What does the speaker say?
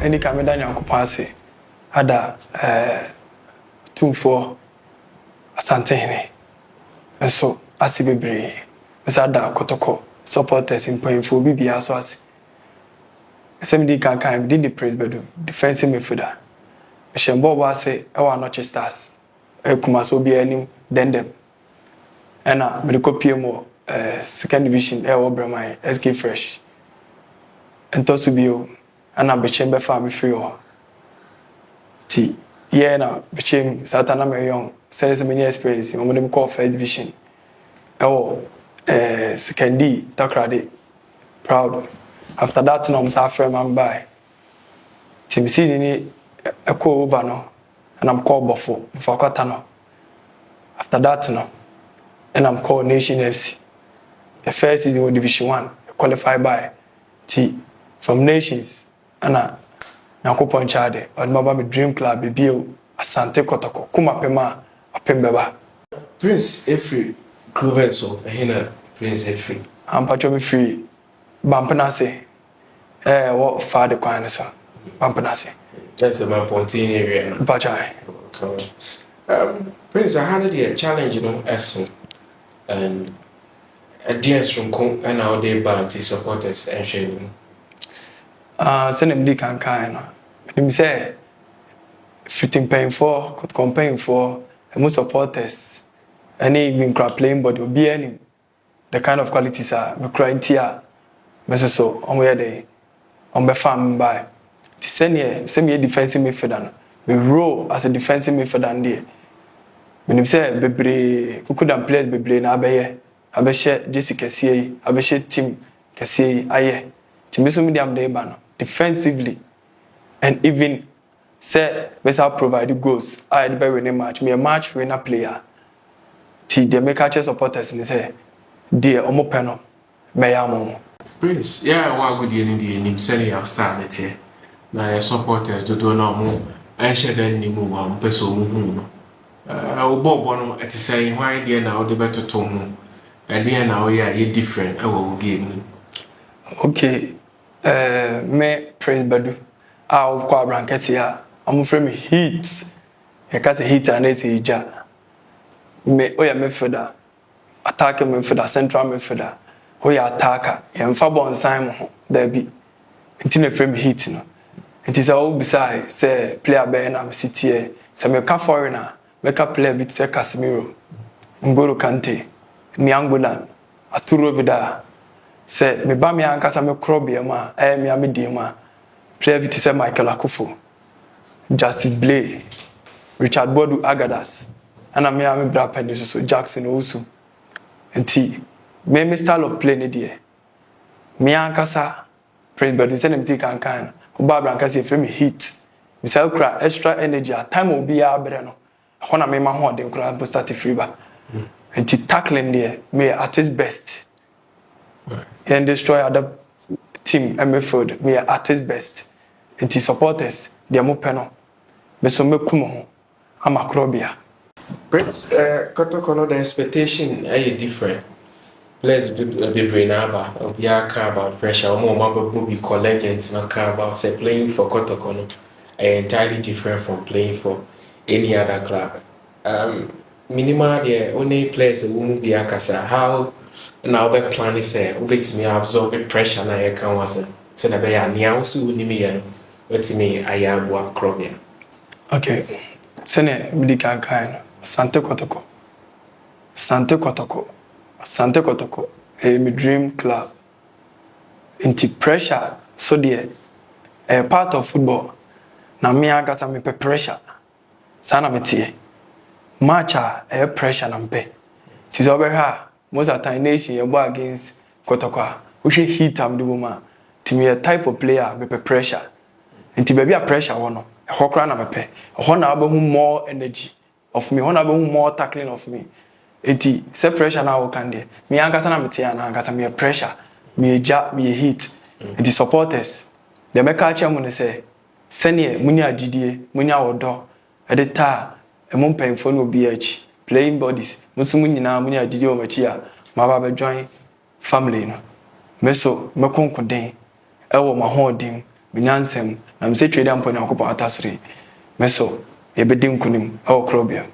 any camera Yankopase had a 2-4 Asante. And so, as if be Mr. Kotoko supporters in playing for BB as was. Somebody can kind did the praise bedu defensive midfielder. Shembo was say our Noche Stars. Kumaso be any then them. And medical PMO second division Brahmai SK Fresh. And to be and I became family free or T. Yeah, now became Satana Mayon, says many experience in them call first division. Oh, second D, Takrade, proud. After that, no, I'm suffering man by. Team season a call over no, and I'm called Buffalo for Quatano. After that, no, and I'm called Nation FC. The first season was Division 1, qualified by T from Nations, and I Nakopo Nchade, or my dream club, Bill, Asante Kotoko, Kuma Pema, Apembeba. Prince Efri, Clovenso, Hina, Prince Efri. I'm Patromi free. Bampanase, what father coin so Bampanase. That's a man Pontine area. Bajai. Prince, I had a challenge, you know, as and a dance from Kong and our day band supporters and sharing. Send him Dick and kind. Him say, 15 paying for, could campaign for, and most supporters, and even crap playing, but will be any. The kind of qualities are the criteria. So on where they on the farm by the same year defensive midfielder. We roll as a defensive midfielder there. When you say Bebre, who couldn't play Bebre na Abeye Jessica Kessié, Abeye team Kessié, aye. Team so medium day ban defensively and even say we shall provide goals. I had better win match. Me a match winner player. Ti the make catch supporters and say, dear Omo Peno, Mayamo. Prince, yeah, what good you need in selling our star net here. Now, your supporters do no more. I share the name of person. Bob one at the saying, why dear now the better to home. And dear now, yeah, you're different. I will give me. Okay, me praise Badu. I'll call Brankesia. I'm from heat. I can't say heat and it's a jar. Me, oh, yeah, me for that. Attack me for that central me for that. Oh yeah, attacker. Yemfa bon Simon there be. Until the frame hit no. It is all beside say player be na city here. Say me ka foreigner, make a player bit say Casemiro. Ngolo Kante, Niangolan, Arturo Vidal. Say me ba me ankasa me krobi ma, me amedi ma. Player bit say Michael Akufo. Justice Blay, Richard Bodu Agadas. And me bra pen so Jackson Osu. Enti me style of play ni there. Me ankasa Prince Bedu send him take kan. Oba Brankasi frame hit. Me say cry extra energy at time will be abre no. Hona me ma ho den kra start free ba. Enti tackling there me at his best. And destroy other team midfield me at his best. Enti supporters they mo peno. Me so me kumo ho amakrobia. Prince, Kotoko, the expectation are different. Players be brain about about pressure. More mobile be legends not care about say playing for Kotoko entirely different from playing for any other club. Minimal the only players who won't be akasa. How now be planning say wait me absorb the pressure na you can was so na be ya nia so ni me yan wait me ayabu akrobia. Okay. Sene me kan Sante Kotoko. Sante Kotoko. Sante Kotoko. My dream club. Into pressure. So dear. A part of football. Na me ankasa me pe pressure. Sana me tie. Matcha pressure na mpe. Tis over here. Most of the time nation you go against Kotoko. We should hit am the woman. To me a type of player me pe pressure. Into baby a pressure wono. Hokra na me pe. Ho na abehu more energy of me, one have more tackling of me. Enti say pressure now can there. Me ankasa na mete na ankasa me pressure, me ja, me hit. Enti supporters, they make a chairman say, senior munya adidie, munya odo, edita, e mon painful no BH, playing bodies, musu munyina munya adidie o machia, ma ba be join family no. Me so me konkoden, e wo ma ho din, binyansem na me say trade ampo na akopɔ atasre me so ye bedi nkunim e wo krobia